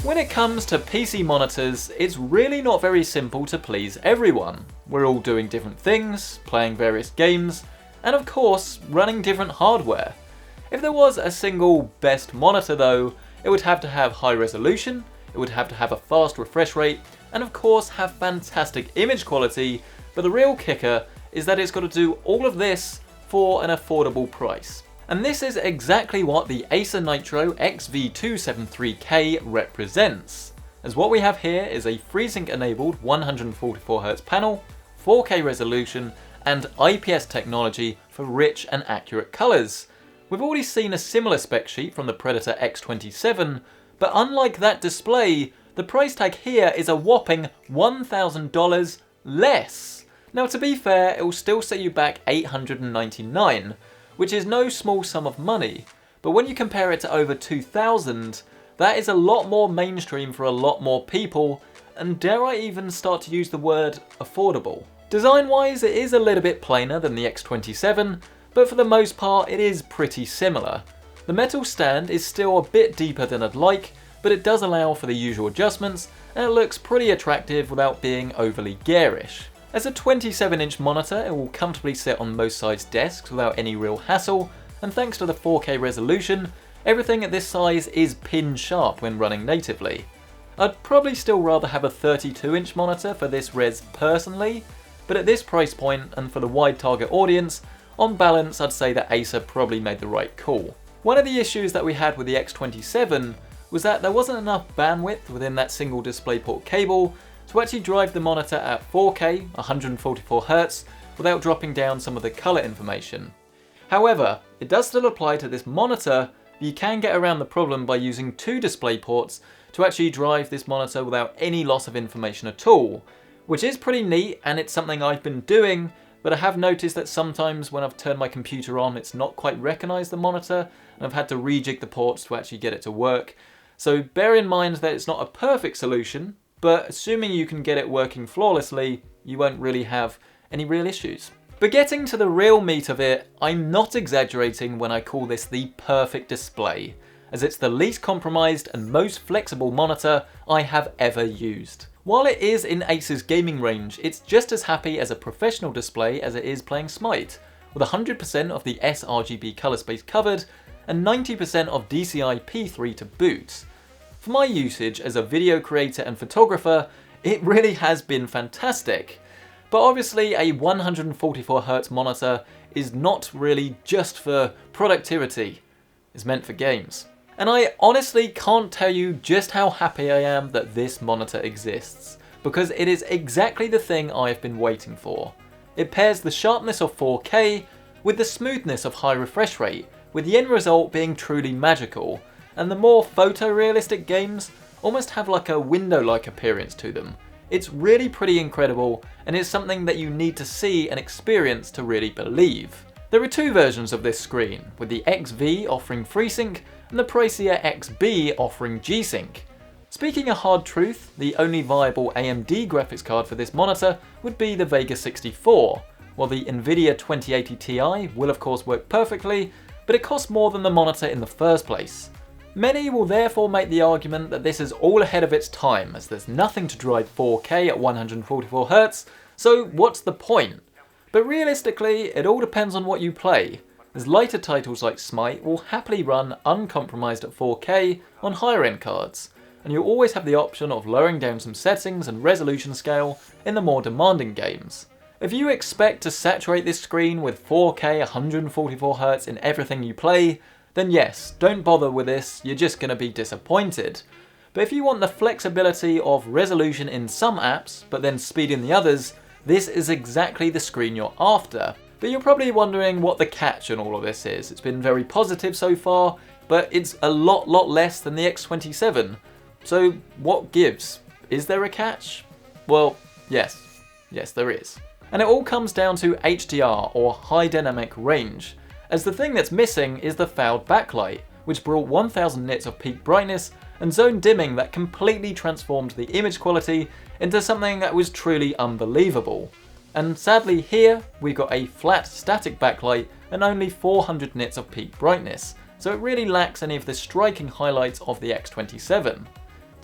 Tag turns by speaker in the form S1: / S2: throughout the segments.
S1: When it comes to PC monitors, it's really not very simple to please everyone. We're all doing different things, playing various games, and of course, running different hardware. If there was a single best monitor though, it would have to have high resolution, it would have to have a fast refresh rate, and of course have fantastic image quality, but the real kicker is that it's got to do all of this for an affordable price. And this is exactly what the Acer Nitro XV273K represents, as what we have here is a FreeSync enabled 144Hz panel, 4K resolution, and IPS technology for rich and accurate colours. We've already seen a similar spec sheet from the Predator X27, but unlike that display, the price tag here is a whopping $1,000 less. Now to be fair, it will still set you back $899, which is no small sum of money, but when you compare it to over $2,000, that is a lot more mainstream for a lot more people, and dare I even start to use the word affordable. Design wise, it is a little bit plainer than the X27, but for the most part it is pretty similar. The metal stand is still a bit deeper than I'd like, but it does allow for the usual adjustments, and it looks pretty attractive without being overly garish. As a 27-inch monitor, it will comfortably sit on most sides' desks without any real hassle, and thanks to the 4K resolution, everything at this size is pin sharp when running natively. I'd probably still rather have a 32-inch monitor for this res personally, but at this price point and for the wide target audience, on balance I'd say that Acer probably made the right call. One of the issues that we had with the X27 was that there wasn't enough bandwidth within that single DisplayPort cable to actually drive the monitor at 4K, 144Hz, without dropping down some of the colour information. However, it does still apply to this monitor, but you can get around the problem by using two DisplayPorts to actually drive this monitor without any loss of information at all, which is pretty neat and it's something I've been doing, but I have noticed that sometimes when I've turned my computer on it's not quite recognised the monitor and I've had to rejig the ports to actually get it to work. So bear in mind that it's not a perfect solution, but assuming you can get it working flawlessly, you won't really have any real issues. But getting to the real meat of it, I'm not exaggerating when I call this the perfect display, as it's the least compromised and most flexible monitor I have ever used. While it is in Acer's gaming range, it's just as happy as a professional display as it is playing Smite, with 100% of the sRGB colour space covered and 90% of DCI P3 to boot. For my usage as a video creator and photographer, it really has been fantastic. But obviously a 144Hz monitor is not really just for productivity, it's meant for games. And I honestly can't tell you just how happy I am that this monitor exists, because it is exactly the thing I've been waiting for. It pairs the sharpness of 4K with the smoothness of high refresh rate, with the end result being truly magical. And the more photorealistic games almost have like a window-like appearance to them. It's really pretty incredible, and it's something that you need to see and experience to really believe. There are two versions of this screen, with the XV offering FreeSync and the pricier XB offering G-Sync. Speaking a hard truth, the only viable AMD graphics card for this monitor would be the Vega 64, while the Nvidia 2080 Ti will of course work perfectly, but it costs more than the monitor in the first place. Many will therefore make the argument that this is all ahead of its time, as there's nothing to drive 4K at 144Hz, so what's the point? But realistically, it all depends on what you play, as lighter titles like Smite will happily run uncompromised at 4K on higher end cards, and you'll always have the option of lowering down some settings and resolution scale in the more demanding games. If you expect to saturate this screen with 4K 144Hz in everything you play, then yes, don't bother with this, you're just going to be disappointed. But if you want the flexibility of resolution in some apps, but then speed in the others, this is exactly the screen you're after. But you're probably wondering what the catch in all of this is. It's been very positive so far, but it's a lot less than the X27. So what gives? Is there a catch? Well, yes there is. And it all comes down to HDR, or High Dynamic Range, as the thing that's missing is the fouled backlight, which brought 1000 nits of peak brightness and zone dimming that completely transformed the image quality into something that was truly unbelievable. And sadly here, we've got a flat static backlight and only 400 nits of peak brightness, so it really lacks any of the striking highlights of the X27.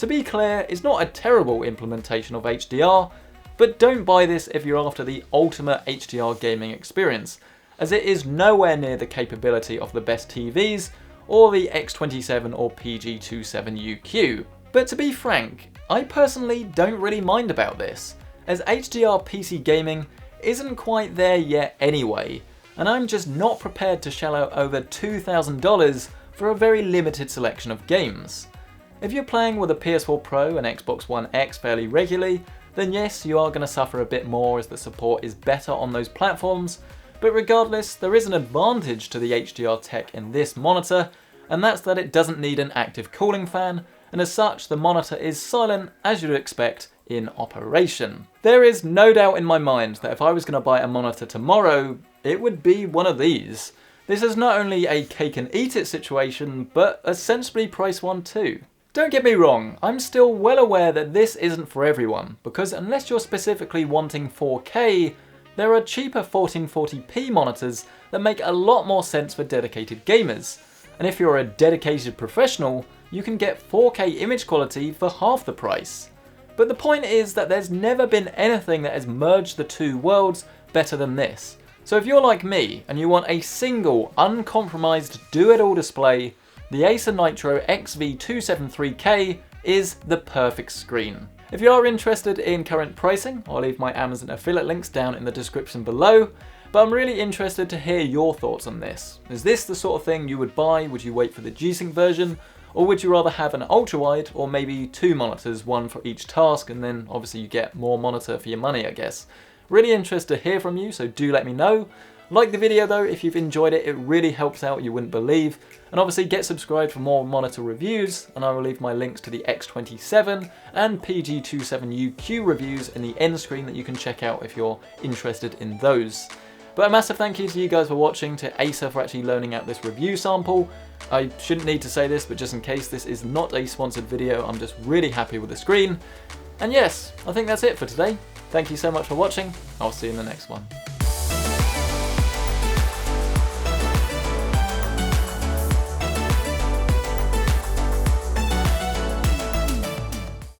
S1: To be clear, it's not a terrible implementation of HDR, but don't buy this if you're after the ultimate HDR gaming experience, as it is nowhere near the capability of the best TVs or the X27 or PG27UQ. But to be frank, I personally don't really mind about this, as HDR PC gaming isn't quite there yet anyway, and I'm just not prepared to shell out over $2,000 for a very limited selection of games. If you're playing with a PS4 Pro and Xbox One X fairly regularly, then yes, you are going to suffer a bit more as the support is better on those platforms, but regardless, there is an advantage to the HDR tech in this monitor, and that's that it doesn't need an active cooling fan, and as such, the monitor is silent as you'd expect in operation. There is no doubt in my mind that if I was going to buy a monitor tomorrow, it would be one of these. This is not only a cake and eat it situation, but a sensibly priced one too. Don't get me wrong, I'm still well aware that this isn't for everyone, because unless you're specifically wanting 4K, there are cheaper 1440p monitors that make a lot more sense for dedicated gamers. And if you're a dedicated professional, you can get 4K image quality for half the price. But the point is that there's never been anything that has merged the two worlds better than this. So if you're like me and you want a single, uncompromised, do-it-all display, the Acer Nitro XV273K is the perfect screen. If you are interested in current pricing, I'll leave my Amazon affiliate links down in the description below, but I'm really interested to hear your thoughts on this. Is this the sort of thing you would buy? Would you wait for the G-Sync version? Or would you rather have an ultra-wide or maybe two monitors, one for each task, and then obviously you get more monitor for your money, I guess. Really interested to hear from you, so do let me know. Like the video though if you've enjoyed it, it really helps out, you wouldn't believe. And obviously get subscribed for more monitor reviews, and I will leave my links to the X27 and PG27UQ reviews in the end screen that you can check out if you're interested in those. But a massive thank you to you guys for watching, to Acer for actually loaning out this review sample. I shouldn't need to say this, but just in case, this is not a sponsored video, I'm just really happy with the screen. And yes, I think that's it for today. Thank you so much for watching, I'll see you in the next one.